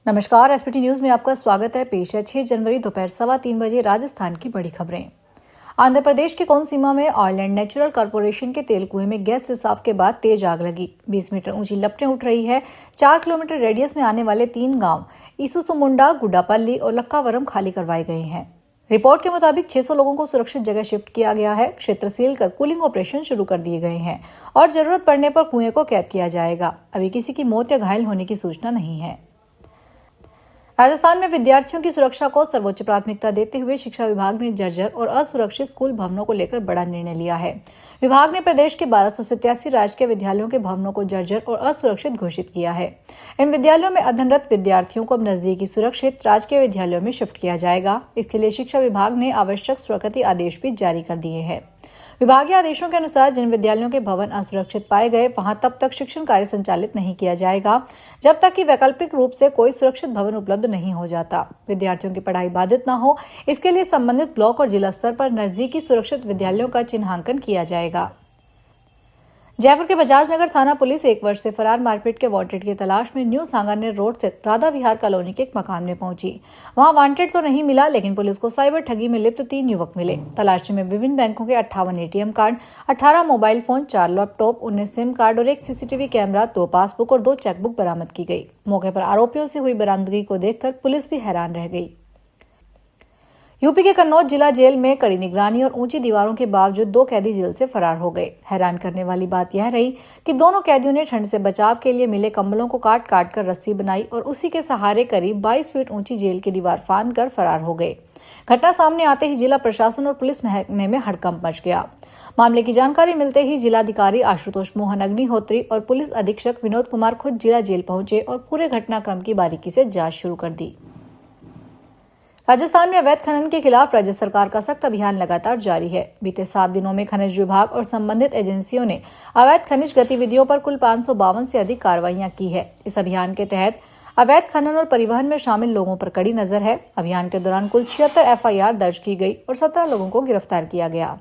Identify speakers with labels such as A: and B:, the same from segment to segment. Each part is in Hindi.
A: नमस्कार, एसपीटी न्यूज में आपका स्वागत है। पेश है 6 जनवरी दोपहर 3:15 बजे राजस्थान की बड़ी खबरें। आंध्र प्रदेश के कोनसीमा में ऑयलैंड नेचुरल कॉर्पोरेशन के तेल कुएं में गैस रिसाव के बाद तेज आग लगी। 20 मीटर ऊंची लपटें उठ रही है। 4 किलोमीटर रेडियस में आने वाले 3 गांव ईसुसुमुंडा, गुड्डापल्ली और लक्कावरम खाली करवाए गए हैं। रिपोर्ट के मुताबिक 600 लोगों को सुरक्षित जगह शिफ्ट किया गया है। क्षेत्र सील कर कूलिंग ऑपरेशन शुरू कर दिए गए हैं और जरूरत पड़ने पर कुएं को कैप किया जाएगा। अभी किसी की मौत या घायल होने की सूचना नहीं है। राजस्थान में विद्यार्थियों की सुरक्षा को सर्वोच्च प्राथमिकता देते हुए शिक्षा विभाग ने जर्जर और असुरक्षित स्कूल भवनों को लेकर बड़ा निर्णय लिया है। विभाग ने प्रदेश के 1287 राजकीय विद्यालयों के भवनों को जर्जर और असुरक्षित घोषित किया है। इन विद्यालयों में अध्ययनरत विद्यार्थियों को अब नजदीकी सुरक्षित राजकीय विद्यालयों में शिफ्ट किया जाएगा। इसके लिए शिक्षा विभाग ने आवश्यक स्वीकृति आदेश भी जारी कर दिए हैं। विभागीय आदेशों के अनुसार जिन विद्यालयों के भवन असुरक्षित पाए गए वहां तब तक शिक्षण कार्य संचालित नहीं किया जाएगा जब तक कि वैकल्पिक रूप से कोई सुरक्षित भवन उपलब्ध नहीं हो जाता। विद्यार्थियों की पढ़ाई बाधित न हो, इसके लिए संबंधित ब्लॉक और जिला स्तर पर नजदीकी सुरक्षित विद्यालयों का चिन्हांकन किया जाएगा। जयपुर के बजाज नगर थाना पुलिस 1 वर्ष से फरार मारपीट के वांटेड की तलाश में न्यू सांगानेर रोड स्थित राधा विहार कॉलोनी के एक मकान में पहुंची। वहां वांटेड तो नहीं मिला, लेकिन पुलिस को साइबर ठगी में लिप्त 3 युवक मिले। तलाशी में विभिन्न बैंकों के 58 ATM card, 18 mobile phone, 4 laptop, 19 SIM card और 1 सीसीटीवी कैमरा, 2 पासबुक और 2 चेकबुक बरामद की गई। मौके पर आरोपियों से हुई बरामदगी को देखकर पुलिस भी हैरान रह गई। यूपी के कन्नौज जिला जेल में कड़ी निगरानी और ऊंची दीवारों के बावजूद 2 कैदी जेल से फरार हो गए। हैरान करने वाली बात यह रही कि दोनों कैदियों ने ठंड से बचाव के लिए मिले कंबलों को काट काट कर रस्सी बनाई और उसी के सहारे करीब 22 फीट ऊंची जेल की दीवार फांद कर फरार हो गए। घटना सामने आते ही जिला प्रशासन और पुलिस महकमे में हड़कंप मच गया। मामले की जानकारी मिलते ही जिलाधिकारी आशुतोष मोहन अग्निहोत्री और पुलिस अधीक्षक विनोद कुमार खुद जिला जेल पहुंचे और पूरे घटनाक्रम की बारीकी से जांच शुरू कर दी। राजस्थान में अवैध खनन के खिलाफ राज्य सरकार का सख्त अभियान लगातार जारी है। बीते 7 दिनों में खनिज विभाग और संबंधित एजेंसियों ने अवैध खनिज गतिविधियों पर कुल 552 से अधिक कार्रवाइयां की है। इस अभियान के तहत अवैध खनन और परिवहन में शामिल लोगों पर कड़ी नजर है। अभियान के दौरान कुल 76 एफआईआर दर्ज की गई और 17 लोगों को गिरफ्तार किया गया।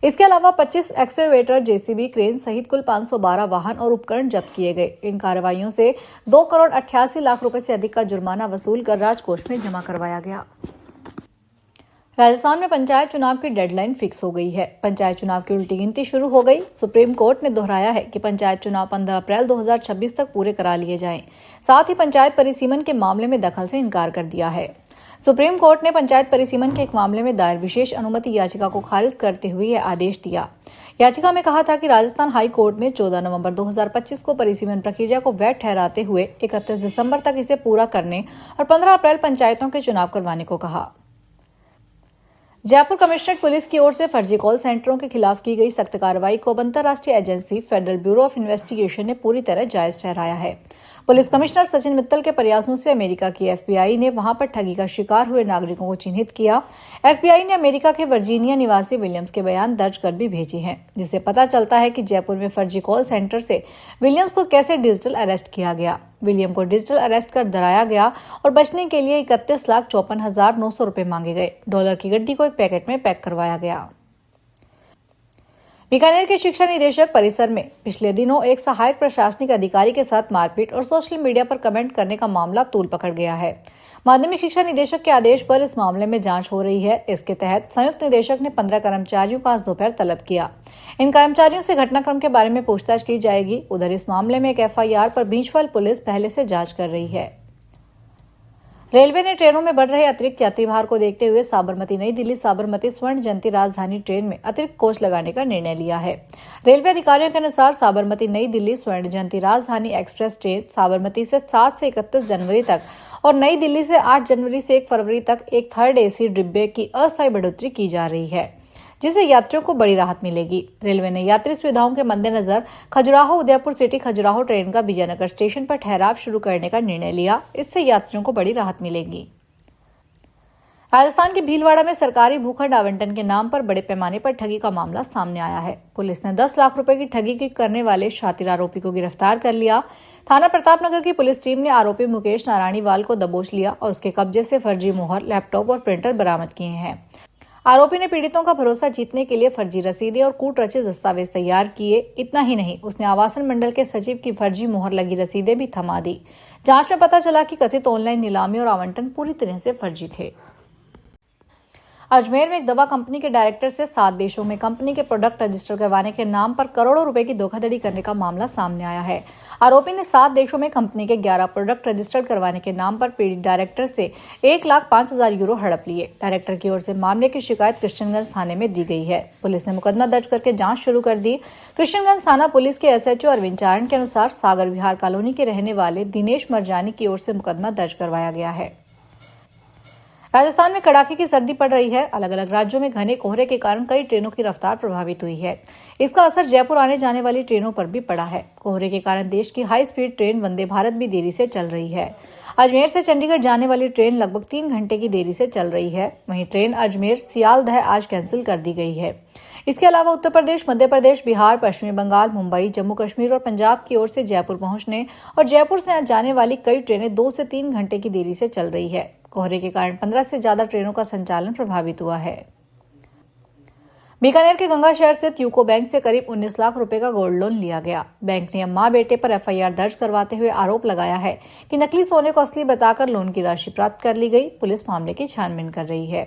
A: इसके अलावा 25 एक्सकेवेटर, जेसीबी, क्रेन सहित कुल 512 वाहन और उपकरण जब्त किए गए। इन कार्रवाइयों से 2 करोड़ 88 लाख रुपए से अधिक का जुर्माना वसूल कर राजकोष में जमा करवाया गया। राजस्थान में पंचायत चुनाव की डेडलाइन फिक्स हो गई है। पंचायत चुनाव की उल्टी गिनती शुरू हो गई। सुप्रीम कोर्ट ने दोहराया है कि पंचायत चुनाव 15 अप्रैल 2026 तक पूरे करा लिए जाएं। साथ ही पंचायत परिसीमन के मामले में दखल से इनकार कर दिया है। सुप्रीम कोर्ट ने पंचायत परिसीमन के एक मामले में दायर विशेष अनुमति याचिका को खारिज करते हुए यह आदेश दिया। याचिका में कहा था कि राजस्थान हाई कोर्ट ने 14 नवंबर 2025 को परिसीमन प्रक्रिया को वैध ठहराते हुए 31 दिसंबर तक इसे पूरा करने और 15 अप्रैल पंचायतों के चुनाव करवाने को कहा। जयपुर कमिश्नरेट पुलिस की ओर से फर्जी कॉल सेंटरों के खिलाफ की गई सख्त कार्रवाई को अंतर्राष्ट्रीय agency federal bureau of investigation ने पूरी तरह जायज ठहराया है। पुलिस कमिश्नर सचिन मित्तल के प्रयासों से अमेरिका की एफबीआई ने वहां पर ठगी का शिकार हुए नागरिकों को चिन्हित किया। एफबीआई ने अमेरिका के वर्जीनिया निवासी विलियम्स के बयान दर्ज कर भी भेजे हैं, जिससे पता चलता है कि जयपुर में फर्जी कॉल सेंटर से विलियम्स को कैसे डिजिटल अरेस्ट किया गया। विलियम को डिजिटल अरेस्ट कर डराया गया और बचने के लिए 31,54,900 रुपए मांगे गए। डॉलर की गड्डी को एक पैकेट में पैक करवाया गया। बीकानेर के शिक्षा निदेशक परिसर में पिछले दिनों एक सहायक प्रशासनिक अधिकारी के साथ मारपीट और सोशल मीडिया पर कमेंट करने का मामला तूल पकड़ गया है। माध्यमिक शिक्षा निदेशक के आदेश पर इस मामले में जांच हो रही है। इसके तहत संयुक्त निदेशक ने 15 कर्मचारियों का आज दोपहर तलब किया। इन कर्मचारियों से घटनाक्रम के बारे में पूछताछ की जाएगी। उधर इस मामले में एक एफआईआर पर बीचवाल पुलिस पहले से जांच कर रही है। रेलवे ने ट्रेनों में बढ़ रहे अतिरिक्त यात्री भार को देखते हुए साबरमती नई दिल्ली साबरमती स्वर्ण जयंती राजधानी ट्रेन में अतिरिक्त कोच लगाने का निर्णय लिया है। रेलवे अधिकारियों के अनुसार साबरमती नई दिल्ली स्वर्ण जयंती राजधानी एक्सप्रेस ट्रेन साबरमती से 7 से 31 जनवरी तक और नई दिल्ली से 8 जनवरी से 1 फरवरी तक एक 3rd AC डिब्बे की अस्थायी बढ़ोतरी की जा रही है, जिससे यात्रियों को बड़ी राहत मिलेगी। रेलवे ने यात्री सुविधाओं के मद्देनजर खजुराहो उदयपुर सिटी खजुराहो ट्रेन का विजयनगर स्टेशन पर ठहराव शुरू करने का निर्णय लिया। इससे यात्रियों को बड़ी राहत मिलेगी। राजस्थान के भीलवाड़ा में सरकारी भूखंड आवंटन के नाम पर बड़े पैमाने पर ठगी का मामला सामने आया है। पुलिस ने 10 लाख रुपए की ठगी करने वाले शातिर आरोपी को गिरफ्तार कर लिया। थाना प्रतापनगर की पुलिस टीम ने आरोपी मुकेश नारायणीवाल को दबोच लिया और उसके कब्जे से फर्जी मोहर, लैपटॉप और प्रिंटर बरामद किए हैं। आरोपी ने पीड़ितों का भरोसा जीतने के लिए फर्जी रसीदें और कूट रचित दस्तावेज तैयार किए। इतना ही नहीं, उसने आवासन मंडल के सचिव की फर्जी मुहर लगी रसीदें भी थमा दी। जांच में पता चला कि कथित ऑनलाइन नीलामी और आवंटन पूरी तरह से फर्जी थे। अजमेर में एक दवा कंपनी के डायरेक्टर से 7 देशों में कंपनी के प्रोडक्ट रजिस्टर करवाने के नाम पर करोड़ों रुपए की धोखाधड़ी करने का मामला सामने आया है। आरोपी ने 7 देशों में कंपनी के 11 प्रोडक्ट रजिस्टर करवाने के नाम पर पीड़ित डायरेक्टर से 1,05,000 यूरो हड़प लिए। डायरेक्टर की ओर से मामले की शिकायत कृष्णगंज थाने में दी गई है। पुलिस ने मुकदमा दर्ज करके जाँच शुरू कर दी। कृष्णगंज थाना पुलिस के SHO अरविंद चारण के अनुसार सागर विहार कॉलोनी के रहने वाले दिनेश मरजानी की ओर से मुकदमा दर्ज करवाया गया है। राजस्थान में कड़ाके की सर्दी पड़ रही है। अलग अलग राज्यों में घने कोहरे के कारण कई ट्रेनों की रफ्तार प्रभावित हुई है। इसका असर जयपुर आने जाने वाली ट्रेनों पर भी पड़ा है। कोहरे के कारण देश की high speed train Vande Bharat भी देरी से चल रही है। अजमेर से चंडीगढ़ जाने वाली ट्रेन लगभग 3 घंटे की देरी से चल रही है। वहीं ट्रेन अजमेर सियालदह आज कैंसिल कर दी गई है। इसके अलावा उत्तर प्रदेश, मध्य प्रदेश, बिहार, पश्चिमी बंगाल, मुंबई, जम्मू कश्मीर और पंजाब की ओर से जयपुर पहुंचने और जयपुर से जाने वाली कई ट्रेनें 2 से 3 घंटे की देरी से चल रही है। कोहरे के कारण 15 से ज्यादा ट्रेनों का संचालन प्रभावित हुआ है। बीकानेर के गंगा शहर स्थित यूको बैंक से करीब 19 लाख रुपए का गोल्ड लोन लिया गया। बैंक ने मां बेटे पर FIR दर्ज करवाते हुए आरोप लगाया है कि नकली सोने को असली बताकर लोन की राशि प्राप्त कर ली गई। पुलिस मामले की छानबीन कर रही है।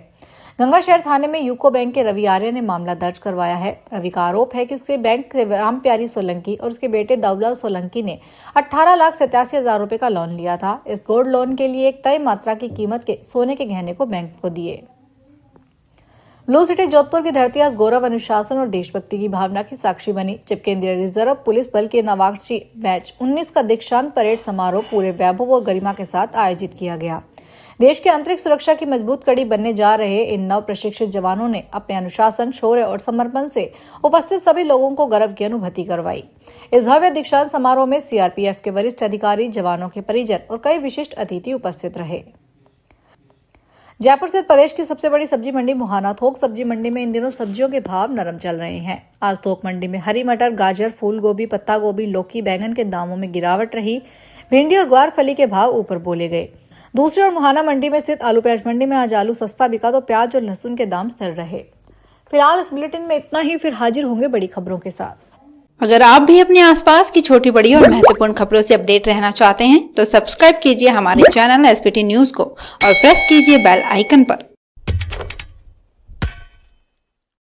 A: गंगा शहर थाने में यूको बैंक के रवि आर्य ने मामला दर्ज करवाया है। रवि का आरोप है कि उसके बैंक से रामप्यारी सोलंकी और उसके बेटे दौलत सोलंकी ने 18,87,000 रुपए का लोन लिया था। इस गोल्ड लोन के लिए एक तय मात्रा की कीमत के सोने के गहने को बैंक को दिए। ब्लू सिटी जोधपुर की धरती आज गौरव, अनुशासन और देशभक्ति की भावना की साक्षी बनी, जब केंद्रीय रिजर्व पुलिस बल के नवाक्षी बैच 19 का दीक्षांत परेड समारोह पूरे वैभव और गरिमा के साथ आयोजित किया गया। देश की आंतरिक सुरक्षा की मजबूत कड़ी बनने जा रहे इन नव प्रशिक्षित जवानों ने अपने अनुशासन, शौर्य और समर्पण से उपस्थित सभी लोगों को गर्व की अनुभूति करवाई। इस भव्य दीक्षांत समारोह में CRPF के वरिष्ठ अधिकारी, जवानों के परिजन और कई विशिष्ट अतिथि उपस्थित रहे। जयपुर स्थित प्रदेश की सबसे बड़ी सब्जी मंडी मुहाना थोक सब्जी मंडी में इन दिनों सब्जियों के भाव नरम चल रहे हैं। आज थोक मंडी में हरी मटर, गाजर, फूल गोभी, पत्ता गोभी, लौकी, बैंगन के दामों में गिरावट रही। भिंडी और ग्वार फली के भाव ऊपर बोले गए। दूसरी ओर मुहाना मंडी में स्थित आलू प्याज मंडी में आज आलू सस्ता बिका तो प्याज और लहसुन के दाम स्थिर रहे। फिलहाल इस बुलेटिन में इतना ही। फिर हाजिर होंगे बड़ी खबरों के साथ।
B: अगर आप भी अपने आसपास की छोटी बड़ी और महत्वपूर्ण खबरों से अपडेट रहना चाहते हैं तो सब्सक्राइब कीजिए हमारे चैनल SBT न्यूज को और प्रेस कीजिए बेल आइकन पर